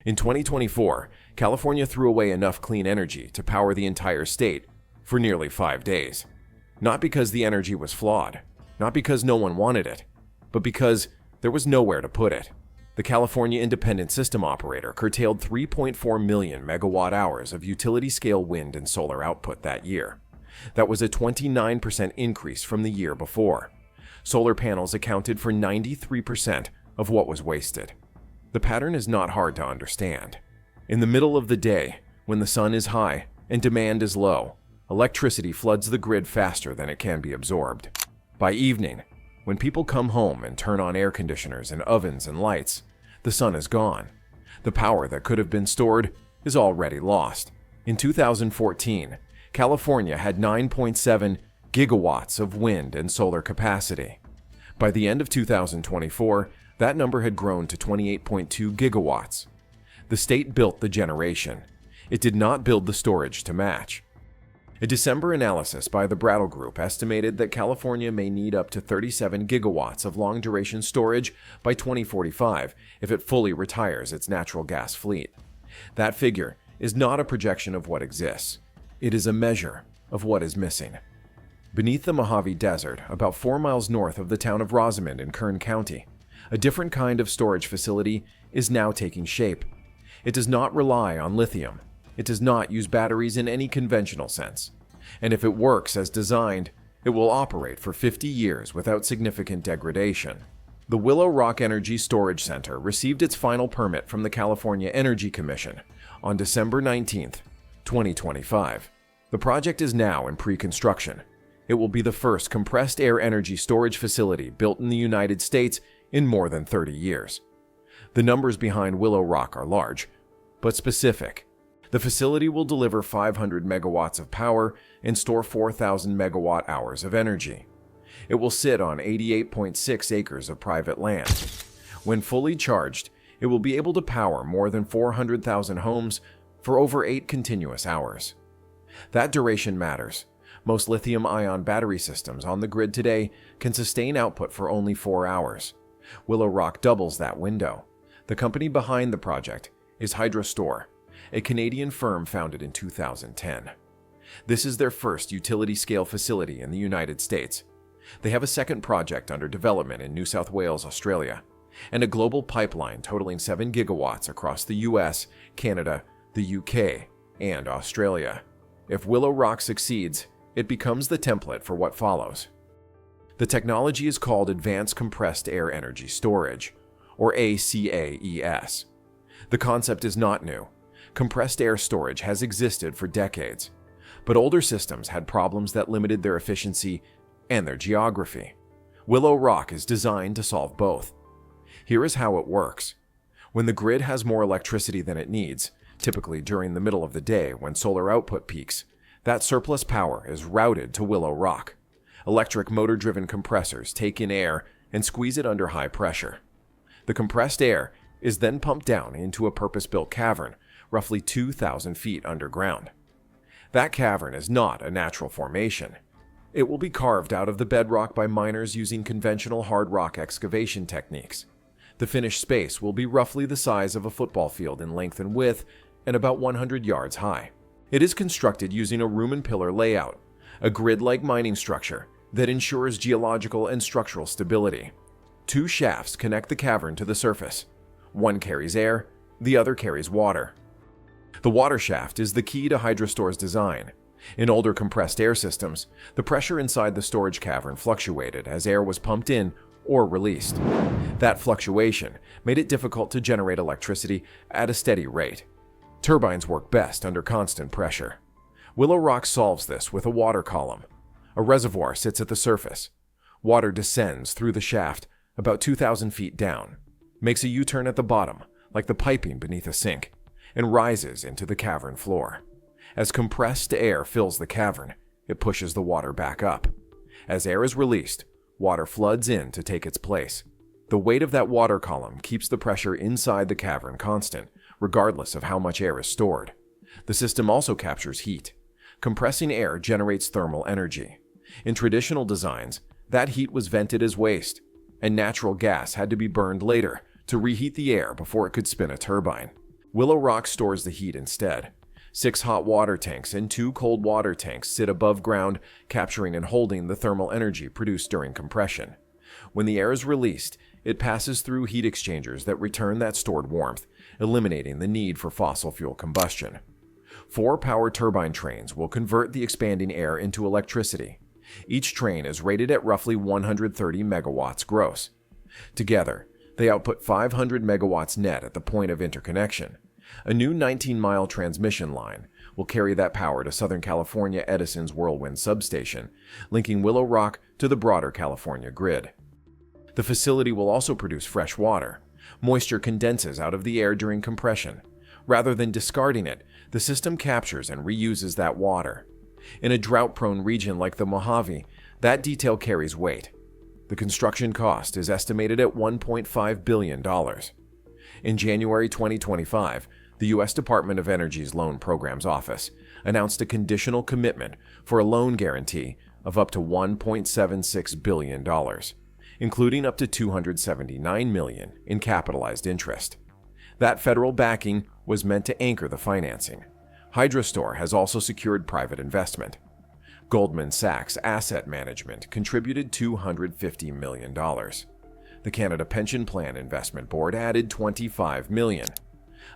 In 2024, California threw away enough clean energy to power the entire state for nearly 5 days. Not because the energy was flawed, not because no one wanted it, but because there was nowhere to put it. The California Independent System Operator curtailed 3.4 million megawatt-hours of utility-scale wind and solar output that year. That was a 29% increase from the year before. Solar panels accounted for 93% of what was wasted. The pattern is not hard to understand. In the middle of the day, when the sun is high and demand is low, electricity floods the grid faster than it can be absorbed. By evening, when people come home and turn on air conditioners and ovens and lights, the sun is gone. The power that could have been stored is already lost. In 2014, California had 9.7 gigawatts of wind and solar capacity. By the end of 2024, that number had grown to 28.2 gigawatts. The state built the generation. It did not build the storage to match. A December analysis by the Brattle Group estimated that California may need up to 37 gigawatts of long-duration storage by 2045 if it fully retires its natural gas fleet. That figure is not a projection of what exists. It is a measure of what is missing. Beneath the Mojave Desert, about 4 miles north of the town of Rosamond in Kern County, a different kind of storage facility is now taking shape. It does not rely on lithium. It does not use batteries in any conventional sense. And if it works as designed, it will operate for 50 years without significant degradation. The Willow Rock Energy Storage Center received its final permit from the California Energy Commission on December 19, 2025. The project is now in pre-construction. It will be the first compressed air energy storage facility built in the United States in more than 30 years. The numbers behind Willow Rock are large, but specific. The facility will deliver 500 megawatts of power and store 4,000 megawatt-hours of energy. It will sit on 88.6 acres of private land. When fully charged, it will be able to power more than 400,000 homes for over 8 continuous hours. That duration matters. Most lithium-ion battery systems on the grid today can sustain output for only 4 hours. Willow Rock doubles that window. The company behind the project is Hydrostore, a Canadian firm founded in 2010. This is their first utility-scale facility in the United States. They have a second project under development in New South Wales, Australia, and a global pipeline totaling 7 gigawatts across the US, Canada, the UK, and Australia. If Willow Rock succeeds, it becomes the template for what follows. The technology is called Advanced Compressed Air Energy Storage, or ACAES. The concept is not new. Compressed air storage has existed for decades, but older systems had problems that limited their efficiency and their geography. Willow Rock is designed to solve both. Here is how it works. When the grid has more electricity than it needs, typically during the middle of the day when solar output peaks, that surplus power is routed to Willow Rock. Electric motor-driven compressors take in air and squeeze it under high pressure. The compressed air is then pumped down into a purpose-built cavern, roughly 2,000 feet underground. That cavern is not a natural formation. It will be carved out of the bedrock by miners using conventional hard rock excavation techniques. The finished space will be roughly the size of a football field in length and width and about 100 yards high. It is constructed using a room and pillar layout, a grid-like mining structure that ensures geological and structural stability. 2 shafts connect the cavern to the surface. One carries air, the other carries water. The water shaft is the key to Hydrostore's design. In older compressed air systems, the pressure inside the storage cavern fluctuated as air was pumped in or released. That fluctuation made it difficult to generate electricity at a steady rate. Turbines work best under constant pressure. Willow Rock solves this with a water column. A reservoir sits at the surface. Water descends through the shaft about 2,000 feet down, makes a U-turn at the bottom, like the piping beneath a sink, and rises into the cavern floor. As compressed air fills the cavern, it pushes the water back up. As air is released, water floods in to take its place. The weight of that water column keeps the pressure inside the cavern constant, regardless of how much air is stored. The system also captures heat. Compressing air generates thermal energy. In traditional designs, that heat was vented as waste, and natural gas had to be burned later to reheat the air before it could spin a turbine. Willow Rock stores the heat instead. 6 hot water tanks and 2 cold water tanks sit above ground, capturing and holding the thermal energy produced during compression. When the air is released, it passes through heat exchangers that return that stored warmth, eliminating the need for fossil fuel combustion. 4 power turbine trains will convert the expanding air into electricity. Each train is rated at roughly 130 megawatts gross. Together, they output 500 megawatts net at the point of interconnection. A new 19-mile transmission line will carry that power to Southern California Edison's Whirlwind substation, linking Willow Rock to the broader California grid. The facility will also produce fresh water. Moisture condenses out of the air during compression. Rather than discarding it, the system captures and reuses that water. In a drought-prone region like the Mojave, that detail carries weight. The construction cost is estimated at $1.5 billion. In January 2025, the U.S. Department of Energy's Loan Programs Office announced a conditional commitment for a loan guarantee of up to $1.76 billion, including up to $279 million in capitalized interest. That federal backing was meant to anchor the financing. Hydrostor has also secured private investment. Goldman Sachs Asset Management contributed $250 million. The Canada Pension Plan Investment Board added $25 million.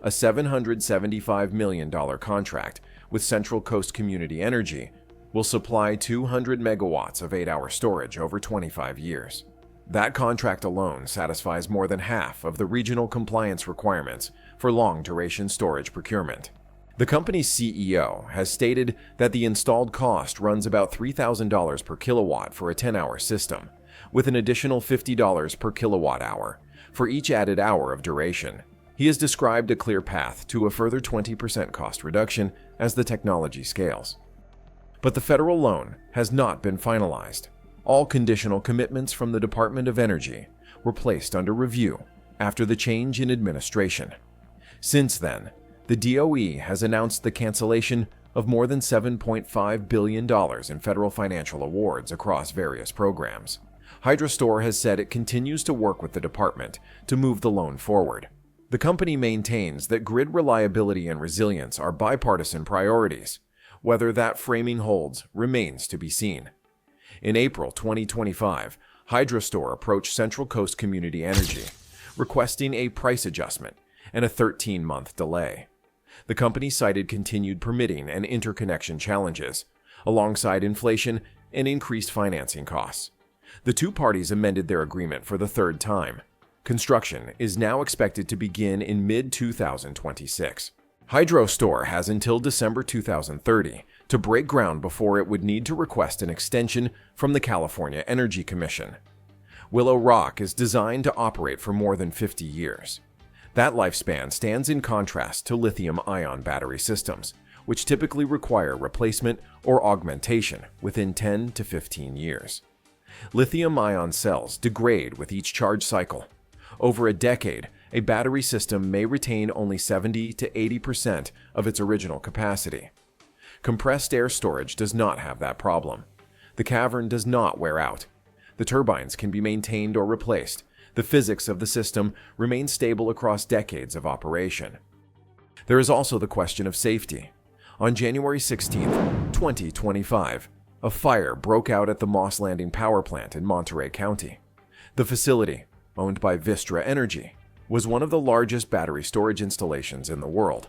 A $775 million contract with Central Coast Community Energy will supply 200 megawatts of 8-hour storage over 25 years. That contract alone satisfies more than half of the regional compliance requirements for long-duration storage procurement. The company's CEO has stated that the installed cost runs about $3,000 per kilowatt for a 10-hour system, with an additional $50 per kilowatt-hour for each added hour of duration. He has described a clear path to a further 20% cost reduction as the technology scales. But the federal loan has not been finalized. All conditional commitments from the Department of Energy were placed under review after the change in administration. Since then, the DOE has announced the cancellation of more than $7.5 billion in federal financial awards across various programs. Hydrostor has said it continues to work with the department to move the loan forward. The company maintains that grid reliability and resilience are bipartisan priorities. Whether that framing holds remains to be seen. In April 2025, Hydrostor approached Central Coast Community Energy, requesting a price adjustment and a 13-month delay. The company cited continued permitting and interconnection challenges, alongside inflation and increased financing costs. The two parties amended their agreement for the third time. Construction is now expected to begin in mid-2026. Hydrostor has until December 2030 to break ground before it would need to request an extension from the California Energy Commission. Willow Rock is designed to operate for more than 50 years. That lifespan stands in contrast to lithium-ion battery systems, which typically require replacement or augmentation within 10 to 15 years. Lithium-ion cells degrade with each charge cycle. Over a decade, a battery system may retain only 70 to 80% of its original capacity. Compressed air storage does not have that problem. The cavern does not wear out. The turbines can be maintained or replaced. The physics of the system remain stable across decades of operation. There is also the question of safety. On January 16, 2025, a fire broke out at the Moss Landing power plant in Monterey County. The facility, owned by Vistra Energy, was one of the largest battery storage installations in the world.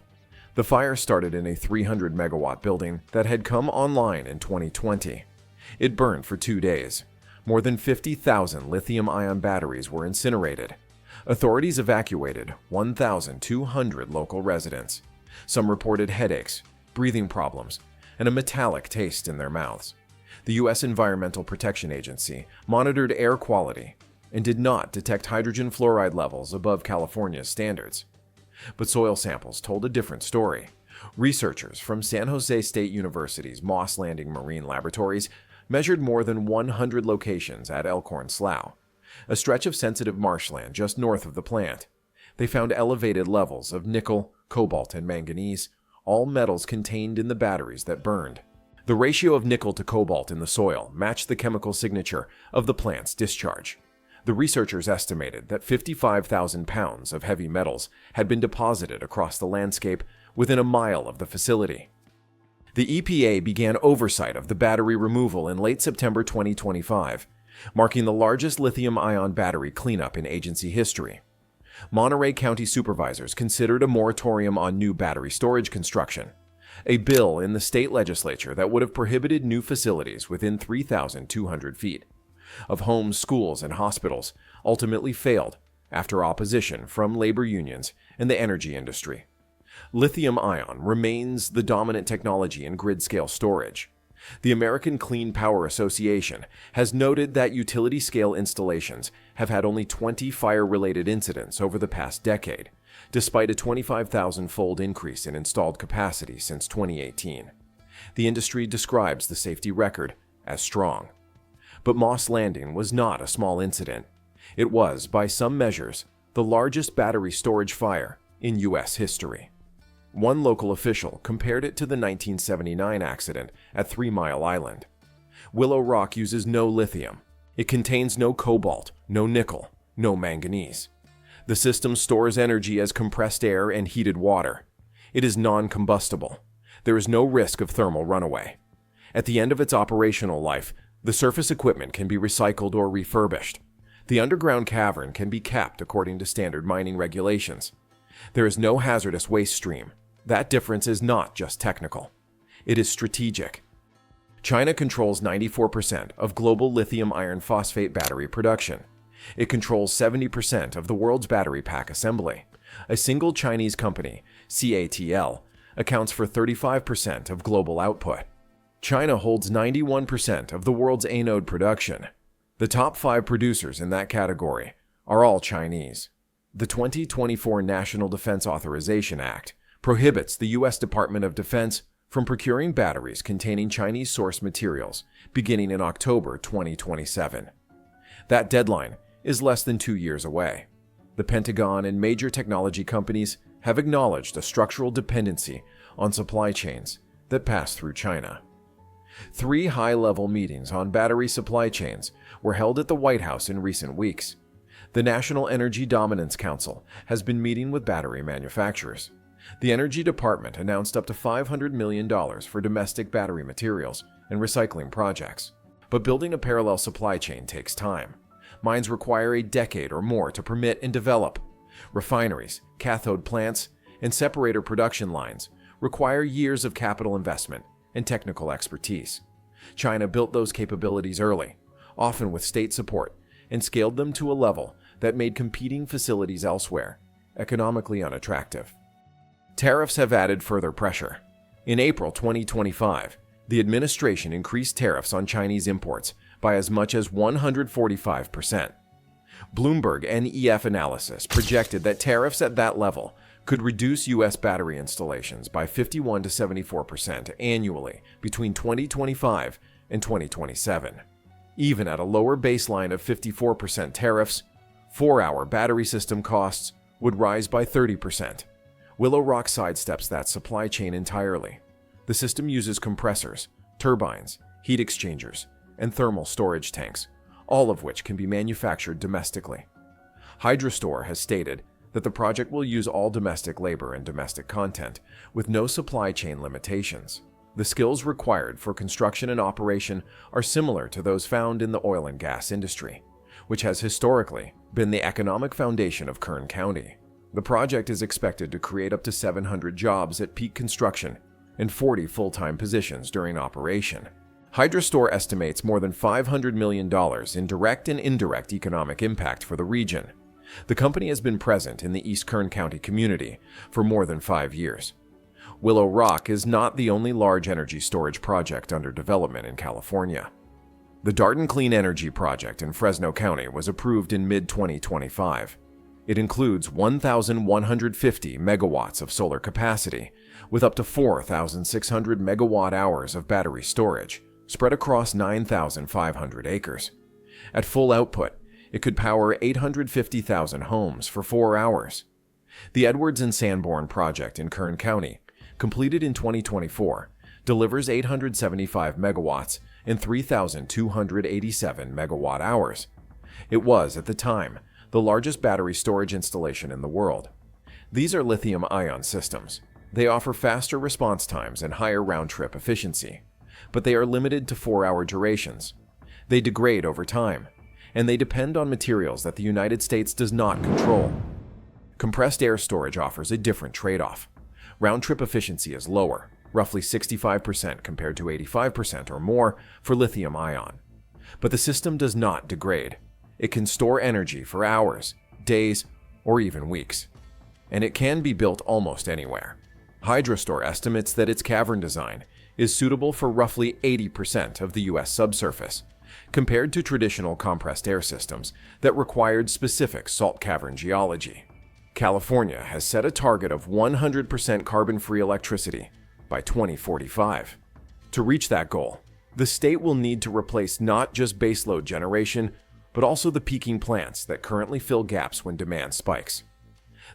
The fire started in a 300-megawatt building that had come online in 2020. It burned for 2 days. More than 50,000 lithium-ion batteries were incinerated. Authorities evacuated 1,200 local residents. Some reported headaches, breathing problems, and a metallic taste in their mouths. The U.S. Environmental Protection Agency monitored air quality and did not detect hydrogen fluoride levels above California's standards. But soil samples told a different story. Researchers from San Jose State University's Moss Landing Marine Laboratories measured more than 100 locations at Elkhorn Slough, a stretch of sensitive marshland just north of the plant. They found elevated levels of nickel, cobalt, and manganese, all metals contained in the batteries that burned. The ratio of nickel to cobalt in the soil matched the chemical signature of the plant's discharge. The researchers estimated that 55,000 pounds of heavy metals had been deposited across the landscape within a mile of the facility. The EPA began oversight of the battery removal in late September 2025, marking the largest lithium-ion battery cleanup in agency history. Monterey County supervisors considered a moratorium on new battery storage construction, a bill in the state legislature that would have prohibited new facilities within 3,200 feet of homes, schools, and hospitals, ultimately failed after opposition from labor unions and the energy industry. Lithium-ion remains the dominant technology in grid-scale storage. The American Clean Power Association has noted that utility-scale installations have had only 20 fire-related incidents over the past decade, despite a 25,000-fold increase in installed capacity since 2018. The industry describes the safety record as strong. But Moss Landing was not a small incident. It was, by some measures, the largest battery storage fire in U.S. history. One local official compared it to the 1979 accident at 3 Mile Island. Willow rock uses no lithium. It contains no cobalt, no nickel, no manganese. The system stores energy as compressed air and heated water. It is non-combustible. There is no risk of thermal runaway. At the end of its operational life, the surface equipment can be recycled or refurbished. The underground cavern can be capped according to standard mining regulations. There is no hazardous waste stream. That difference is not just technical. It is strategic. China controls 94% of global lithium iron phosphate battery production. It controls 70% of the world's battery pack assembly. A single Chinese company, CATL, accounts for 35% of global output. China holds 91% of the world's anode production. The top 5 producers in that category are all Chinese. The 2024 National Defense Authorization Act prohibits the U.S. Department of Defense from procuring batteries containing Chinese source materials beginning in October 2027. That deadline is less than 2 years away. The Pentagon and major technology companies have acknowledged a structural dependency on supply chains that pass through China. 3 high-level meetings on battery supply chains were held at the White House in recent weeks. The National Energy Dominance Council has been meeting with battery manufacturers. The Energy Department announced up to $500 million for domestic battery materials and recycling projects. But building a parallel supply chain takes time. Mines require a decade or more to permit and develop. Refineries, cathode plants, and separator production lines require years of capital investment and technical expertise. China built those capabilities early, often with state support, and scaled them to a level that made competing facilities elsewhere economically unattractive. Tariffs have added further pressure. In April 2025, the administration increased tariffs on Chinese imports by as much as 145%. Bloomberg NEF analysis projected that tariffs at that level could reduce U.S. battery installations by 51 to 74% annually between 2025 and 2027. Even at a lower baseline of 54% tariffs, 4-hour battery system costs would rise by 30%. Willow Rock sidesteps that supply chain entirely. The system uses compressors, turbines, heat exchangers, and thermal storage tanks, all of which can be manufactured domestically. Hydrostore has stated that the project will use all domestic labor and domestic content, with no supply chain limitations. The skills required for construction and operation are similar to those found in the oil and gas industry, which has historically been the economic foundation of Kern County. The project is expected to create up to 700 jobs at peak construction and 40 full-time positions during operation. Hydrostore estimates more than $500 million in direct and indirect economic impact for the region. The company has been present in the East Kern County community for more than 5 years. Willow Rock is not the only large energy storage project under development in California. The Darden Clean Energy Project in Fresno County was approved in mid-2025. It includes 1,150 megawatts of solar capacity, with up to 4,600 megawatt-hours of battery storage, spread across 9,500 acres. At full output, it could power 850,000 homes for 4 hours. The Edwards and Sanborn project in Kern County, completed in 2024, delivers 875 megawatts and 3,287 megawatt-hours. It was, at the time, the largest battery storage installation in the world. These are lithium-ion systems. They offer faster response times and higher round-trip efficiency, but they are limited to 4-hour durations. They degrade over time, and they depend on materials that the United States does not control. Compressed air storage offers a different trade-off. Round-trip efficiency is lower, roughly 65% compared to 85% or more for lithium-ion. But the system does not degrade. It can store energy for hours, days, or even weeks. And it can be built almost anywhere. Hydrostore estimates that its cavern design is suitable for roughly 80% of the US subsurface, compared to traditional compressed air systems that required specific salt cavern geology. California has set a target of 100% carbon-free electricity by 2045. To reach that goal, the state will need to replace not just baseload generation, but also the peaking plants that currently fill gaps when demand spikes.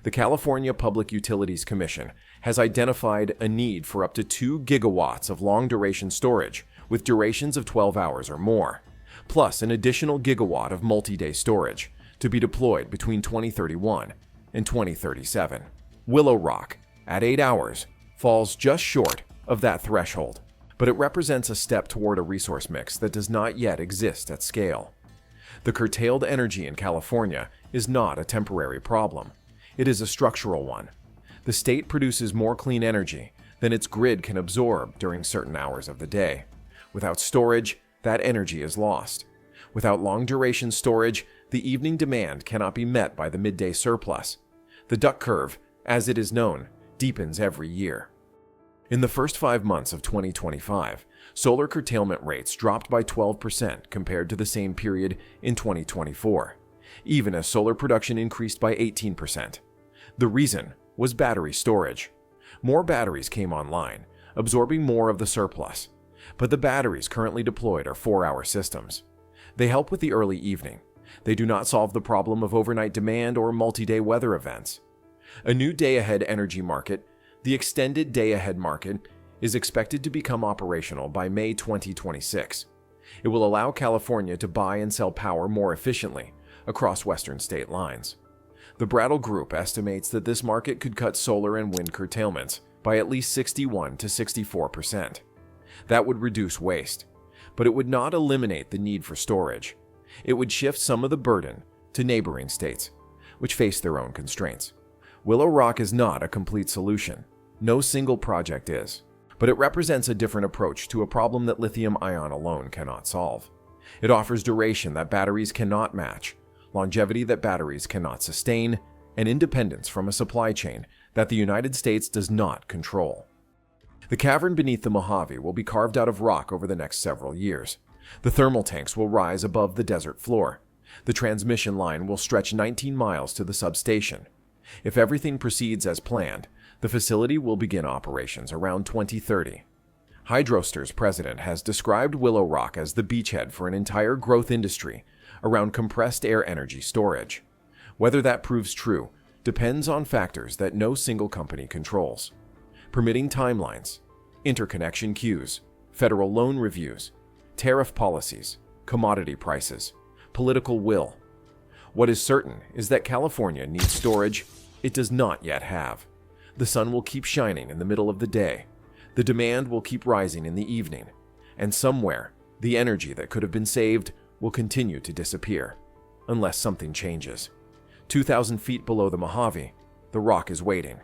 The California Public Utilities Commission has identified a need for up to 2 gigawatts of long-duration storage with durations of 12 hours or more, plus an additional gigawatt of multi-day storage to be deployed between 2031 and 2037. Willow Rock, at 8 hours, falls just short of that threshold, but it represents a step toward a resource mix that does not yet exist at scale. The curtailed energy in California is not a temporary problem. It is a structural one. The state produces more clean energy than its grid can absorb during certain hours of the day. Without storage, that energy is lost. Without long-duration storage, the evening demand cannot be met by the midday surplus. The duck curve, as it is known, deepens every year. In the first 5 months of 2025, solar curtailment rates dropped by 12% compared to the same period in 2024, even as solar production increased by 18%. The reason was battery storage. More batteries came online, absorbing more of the surplus. But the batteries currently deployed are 4-hour systems. They help with the early evening. They do not solve the problem of overnight demand or multi-day weather events. A new day-ahead energy market, the extended day-ahead market, is expected to become operational by May 2026. It will allow California to buy and sell power more efficiently across western state lines. The Brattle Group estimates that this market could cut solar and wind curtailments by at least 61 to 64%. That would reduce waste, but it would not eliminate the need for storage. It would shift some of the burden to neighboring states, which face their own constraints. Willow Rock is not a complete solution. No single project is, but it represents a different approach to a problem that lithium-ion alone cannot solve. It offers duration that batteries cannot match, longevity that batteries cannot sustain, and independence from a supply chain that the United States does not control. The cavern beneath the Mojave will be carved out of rock over the next several years. The thermal tanks will rise above the desert floor. The transmission line will stretch 19 miles to the substation. If everything proceeds as planned, the facility will begin operations around 2030. Hydrostore's president has described Willow Rock as the beachhead for an entire growth industry around compressed air energy storage. Whether that proves true depends on factors that no single company controls. Permitting timelines, interconnection queues, federal loan reviews, tariff policies, commodity prices, political will. What is certain is that California needs storage it does not yet have. The sun will keep shining in the middle of the day. The demand will keep rising in the evening. And somewhere, the energy that could have been saved will continue to disappear, unless something changes. 2,000 feet below the Mojave, the rock is waiting.